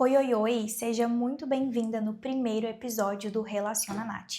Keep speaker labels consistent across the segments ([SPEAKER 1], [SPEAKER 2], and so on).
[SPEAKER 1] Oi, oi, oi! Seja muito bem-vinda no primeiro episódio do Relaciona Nath.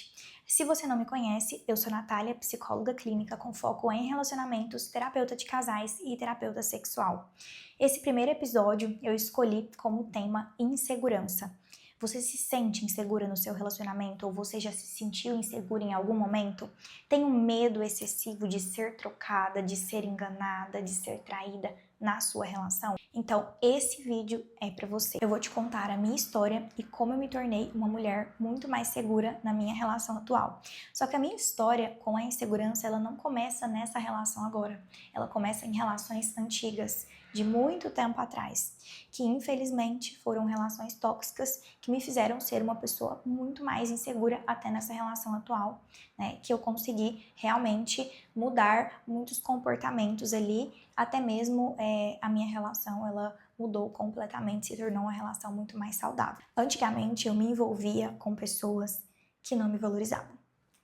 [SPEAKER 1] Se você não me conhece, eu sou Natália, psicóloga clínica com foco em relacionamentos, terapeuta de casais e terapeuta sexual. Esse primeiro episódio eu escolhi como tema insegurança. Você se sente insegura no seu relacionamento ou você já se sentiu insegura em algum momento? Tem um medo excessivo de ser trocada, de ser enganada, de ser traída na sua relação? Então, esse vídeo é para você. Eu vou te contar a minha história e como eu me tornei uma mulher muito mais segura na minha relação atual. Só que a minha história com a insegurança, ela não começa nessa relação agora. Ela começa em relações antigas, de muito tempo atrás, que infelizmente foram relações tóxicas que me fizeram ser uma pessoa muito mais insegura até nessa relação atual, né? Que eu consegui realmente mudar muitos comportamentos ali, até mesmo a minha relação, ela mudou completamente, se tornou uma relação muito mais saudável. Antigamente eu me envolvia com pessoas que não me valorizavam,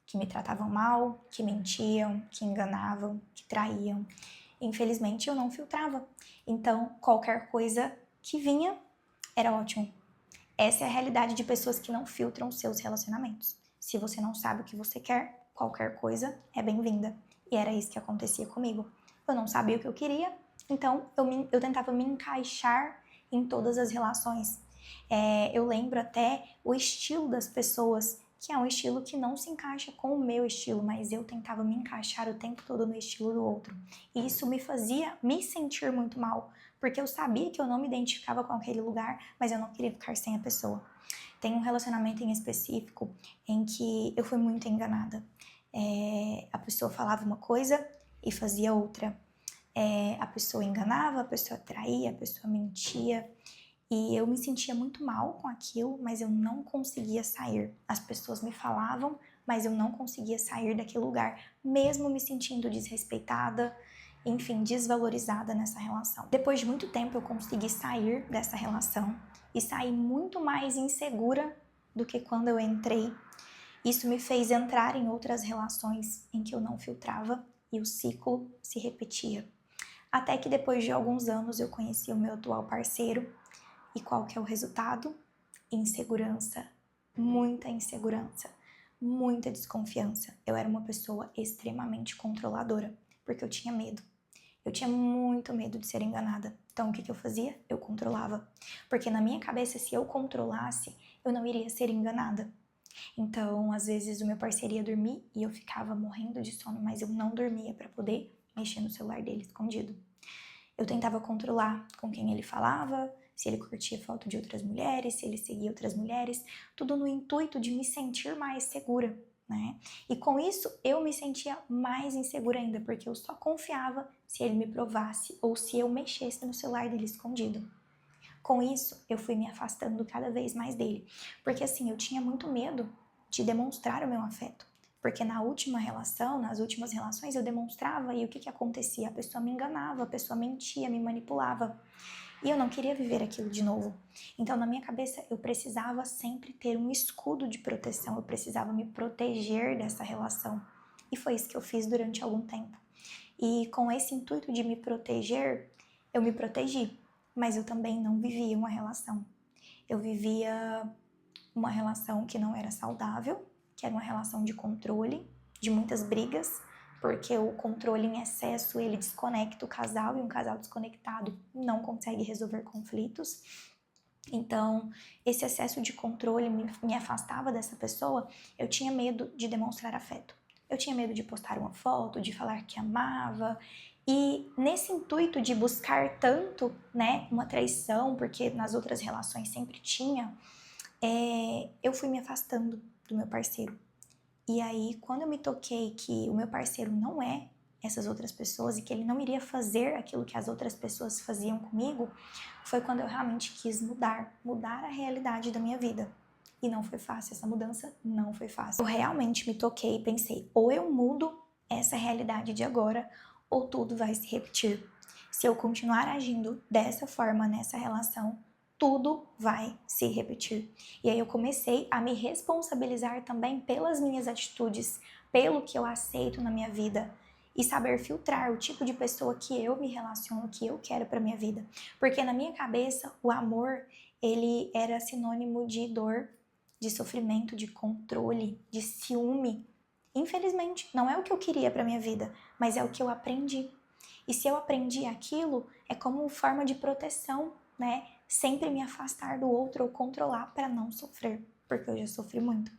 [SPEAKER 1] que me tratavam mal, que mentiam, que enganavam, que traíam. Infelizmente eu não filtrava, então qualquer coisa que vinha era ótimo. Essa é a realidade de pessoas que não filtram seus relacionamentos. Se você não sabe o que você quer, qualquer coisa é bem-vinda. E era isso que acontecia comigo. Eu não sabia o que eu queria, então eu tentava me encaixar em todas as relações. Eu lembro até o estilo das pessoas, que é um estilo que não se encaixa com o meu estilo, mas eu tentava me encaixar o tempo todo no estilo do outro. E isso me fazia me sentir muito mal, porque eu sabia que eu não me identificava com aquele lugar, mas eu não queria ficar sem a pessoa. Tem um relacionamento em específico em que eu fui muito enganada. A pessoa falava uma coisa e fazia outra. A pessoa enganava, a pessoa traía, a pessoa mentia. E eu me sentia muito mal com aquilo, mas eu não conseguia sair. As pessoas me falavam, mas eu não conseguia sair daquele lugar, mesmo me sentindo desrespeitada, enfim, desvalorizada nessa relação. Depois de muito tempo eu consegui sair dessa relação e saí muito mais insegura do que quando eu entrei. Isso me fez entrar em outras relações em que eu não filtrava e o ciclo se repetia. Até que depois de alguns anos eu conheci o meu atual parceiro. E qual que é o resultado? Insegurança, muita desconfiança. Eu era uma pessoa extremamente controladora, porque eu tinha medo. Eu tinha muito medo de ser enganada. Então, o que eu fazia? Eu controlava. Porque na minha cabeça, se eu controlasse, eu não iria ser enganada. Então, às vezes, o meu parceiro ia dormir e eu ficava morrendo de sono, mas eu não dormia para poder mexer no celular dele escondido. Eu tentava controlar com quem ele falava, se ele curtia foto de outras mulheres, se ele seguia outras mulheres, tudo no intuito de me sentir mais segura, né? E com isso eu me sentia mais insegura ainda, porque eu só confiava se ele me provasse ou se eu mexesse no celular dele escondido. Com isso, eu fui me afastando cada vez mais dele, porque assim, eu tinha muito medo de demonstrar o meu afeto. Porque na última relação, nas últimas relações, eu demonstrava e o que acontecia? A pessoa me enganava, a pessoa mentia, me manipulava. E eu não queria viver aquilo de novo. Então, na minha cabeça, eu precisava sempre ter um escudo de proteção, eu precisava me proteger dessa relação. E foi isso que eu fiz durante algum tempo. E com esse intuito de me proteger, eu me protegi, mas eu também não vivia uma relação. Eu vivia uma relação que não era saudável, que era uma relação de controle, de muitas brigas, porque o controle em excesso, ele desconecta o casal e um casal desconectado não consegue resolver conflitos. Então, esse excesso de controle me afastava dessa pessoa. Eu tinha medo de demonstrar afeto. Eu tinha medo de postar uma foto, de falar que amava. E nesse intuito de buscar tanto, né, uma traição, porque nas outras relações sempre tinha, eu fui me afastando do meu parceiro. E aí, quando eu me toquei que o meu parceiro não é essas outras pessoas e que ele não iria fazer aquilo que as outras pessoas faziam comigo, foi quando eu realmente quis mudar a realidade da minha vida. E não foi fácil, essa mudança não foi fácil. Eu realmente me toquei e pensei, ou eu mudo essa realidade de agora, ou tudo vai se repetir. Se eu continuar agindo dessa forma nessa relação, tudo vai se repetir. E aí eu comecei a me responsabilizar também pelas minhas atitudes, pelo que eu aceito na minha vida e saber filtrar o tipo de pessoa que eu me relaciono, que eu quero para minha vida. Porque na minha cabeça, o amor, ele era sinônimo de dor, de sofrimento, de controle, de ciúme. Infelizmente, não é o que eu queria para minha vida, mas é o que eu aprendi. E se eu aprendi aquilo, é como forma de proteção, né? Sempre me afastar do outro ou controlar para não sofrer, porque eu já sofri muito.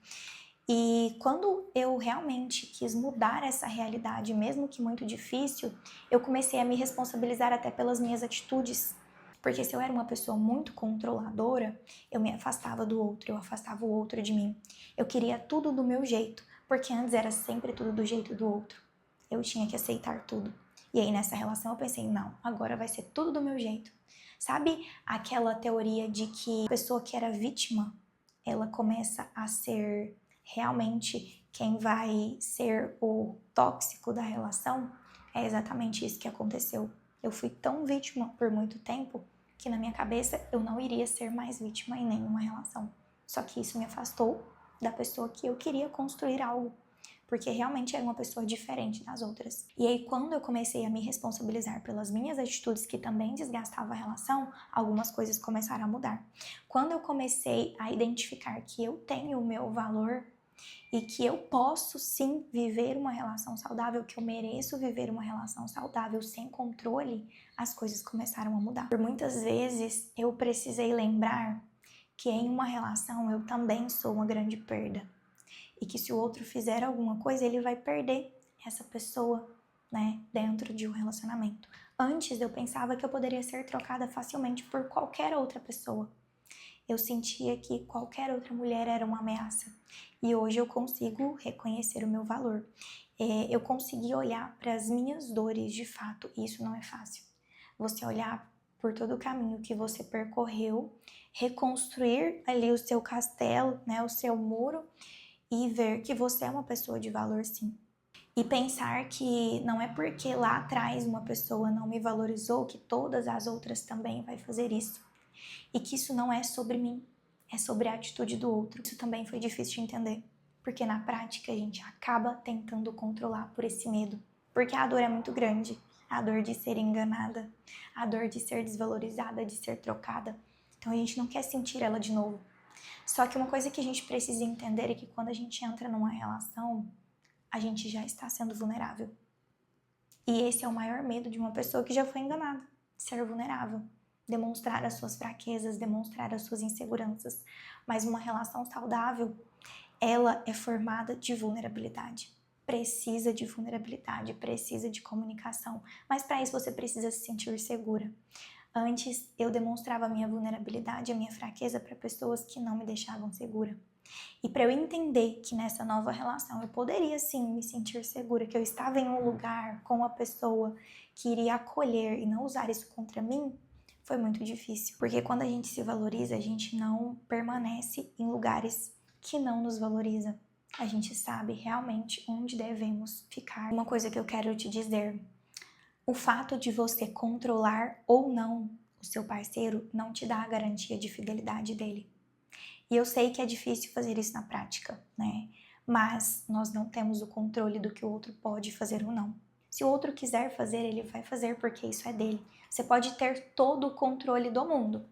[SPEAKER 1] E quando eu realmente quis mudar essa realidade, mesmo que muito difícil, eu comecei a me responsabilizar até pelas minhas atitudes. Porque se eu era uma pessoa muito controladora, eu me afastava do outro, eu afastava o outro de mim. Eu queria tudo do meu jeito, porque antes era sempre tudo do jeito do outro. Eu tinha que aceitar tudo. E aí nessa relação eu pensei, não, agora vai ser tudo do meu jeito. Sabe aquela teoria de que a pessoa que era vítima, ela começa a ser realmente quem vai ser o tóxico da relação? É exatamente isso que aconteceu. Eu fui tão vítima por muito tempo que na minha cabeça eu não iria ser mais vítima em nenhuma relação. Só que isso me afastou da pessoa que eu queria construir algo, porque realmente era uma pessoa diferente das outras. E aí quando eu comecei a me responsabilizar pelas minhas atitudes que também desgastavam a relação, algumas coisas começaram a mudar. Quando eu comecei a identificar que eu tenho o meu valor e que eu posso sim viver uma relação saudável, que eu mereço viver uma relação saudável sem controle, as coisas começaram a mudar. Por muitas vezes eu precisei lembrar que em uma relação eu também sou uma grande perda e que se o outro fizer alguma coisa, ele vai perder essa pessoa, né, dentro de um relacionamento. Antes eu pensava que eu poderia ser trocada facilmente por qualquer outra pessoa. Eu sentia que qualquer outra mulher era uma ameaça. E hoje eu consigo reconhecer o meu valor. Eu consegui olhar para as minhas dores de fato, e isso não é fácil. Você olhar por todo o caminho que você percorreu, reconstruir ali o seu castelo, né, o seu muro, e ver que você é uma pessoa de valor sim. E pensar que não é porque lá atrás uma pessoa não me valorizou que todas as outras também vai fazer isso. E que isso não é sobre mim, é sobre a atitude do outro. Isso também foi difícil de entender, porque na prática a gente acaba tentando controlar por esse medo, porque a dor é muito grande, a dor de ser enganada, a dor de ser desvalorizada, de ser trocada. Então a gente não quer sentir ela de novo. Só que uma coisa que a gente precisa entender é que quando a gente entra numa relação, a gente já está sendo vulnerável. E esse é o maior medo de uma pessoa que já foi enganada, ser vulnerável. Demonstrar as suas fraquezas, demonstrar as suas inseguranças. Mas uma relação saudável, ela é formada de vulnerabilidade. Precisa de vulnerabilidade, precisa de comunicação. Mas para isso você precisa se sentir segura. Antes, eu demonstrava a minha vulnerabilidade, a minha fraqueza para pessoas que não me deixavam segura. E para eu entender que nessa nova relação eu poderia sim me sentir segura, que eu estava em um lugar com uma pessoa que iria acolher e não usar isso contra mim, foi muito difícil. Porque quando a gente se valoriza, a gente não permanece em lugares que não nos valorizam. A gente sabe realmente onde devemos ficar. Uma coisa que eu quero te dizer: o fato de você controlar ou não o seu parceiro não te dá a garantia de fidelidade dele. E eu sei que é difícil fazer isso na prática, né? Mas nós não temos o controle do que o outro pode fazer ou não. Se o outro quiser fazer, ele vai fazer porque isso é dele. Você pode ter todo o controle do mundo.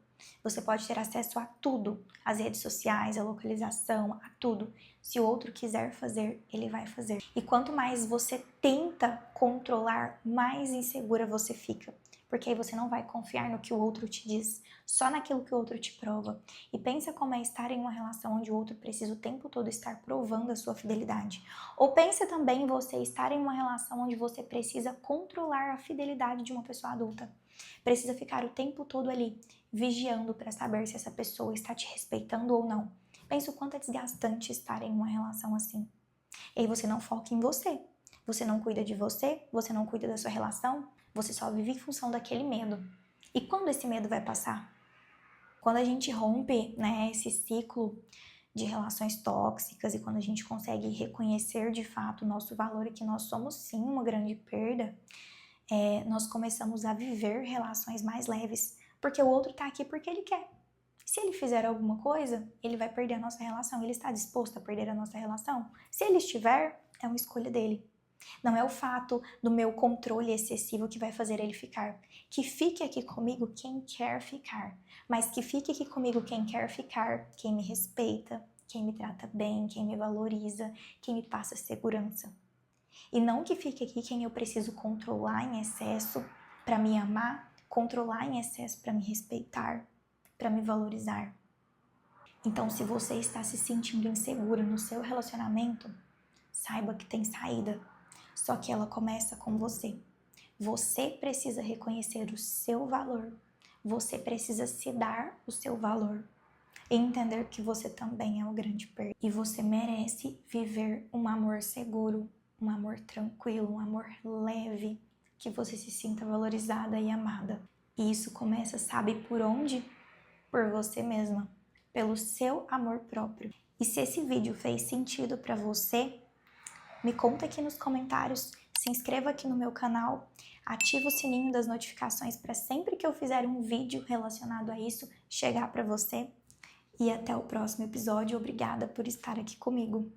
[SPEAKER 1] Você pode ter acesso a tudo, as redes sociais, a localização, a tudo. Se o outro quiser fazer, ele vai fazer. E quanto mais você tenta controlar, mais insegura você fica. Porque aí você não vai confiar no que o outro te diz, só naquilo que o outro te prova. E pensa como é estar em uma relação onde o outro precisa o tempo todo estar provando a sua fidelidade. Ou pensa também em você estar em uma relação onde você precisa controlar a fidelidade de uma pessoa adulta. Precisa ficar o tempo todo ali, vigiando para saber se essa pessoa está te respeitando ou não. Pensa o quanto é desgastante estar em uma relação assim. E aí você não foca em você. Você não cuida de você não cuida da sua relação, você só vive em função daquele medo. E quando esse medo vai passar? Quando a gente rompe, né, esse ciclo de relações tóxicas e quando a gente consegue reconhecer de fato o nosso valor e que nós somos sim uma grande perda, nós começamos a viver relações mais leves, porque o outro tá aqui porque ele quer. Se ele fizer alguma coisa, ele vai perder a nossa relação. Ele está disposto a perder a nossa relação? Se ele estiver, é uma escolha dele. Não é o fato do meu controle excessivo que vai fazer ele ficar. Que fique aqui comigo quem quer ficar, mas que fique aqui comigo quem quer ficar, quem me respeita, quem me trata bem, quem me valoriza, quem me passa segurança. E não que fique aqui quem eu preciso controlar em excesso para me amar, controlar em excesso para me respeitar, para me valorizar. Então, se você está se sentindo insegura no seu relacionamento, saiba que tem saída. Só que ela começa com você. Você precisa reconhecer o seu valor. Você precisa se dar o seu valor. E entender que você também é o grande perda. E você merece viver um amor seguro, um amor tranquilo, um amor leve, que você se sinta valorizada e amada. E isso começa, sabe por onde? Por você mesma, pelo seu amor próprio. E se esse vídeo fez sentido para você, me conta aqui nos comentários, se inscreva aqui no meu canal, ativa o sininho das notificações para sempre que eu fizer um vídeo relacionado a isso chegar para você. E até o próximo episódio. Obrigada por estar aqui comigo.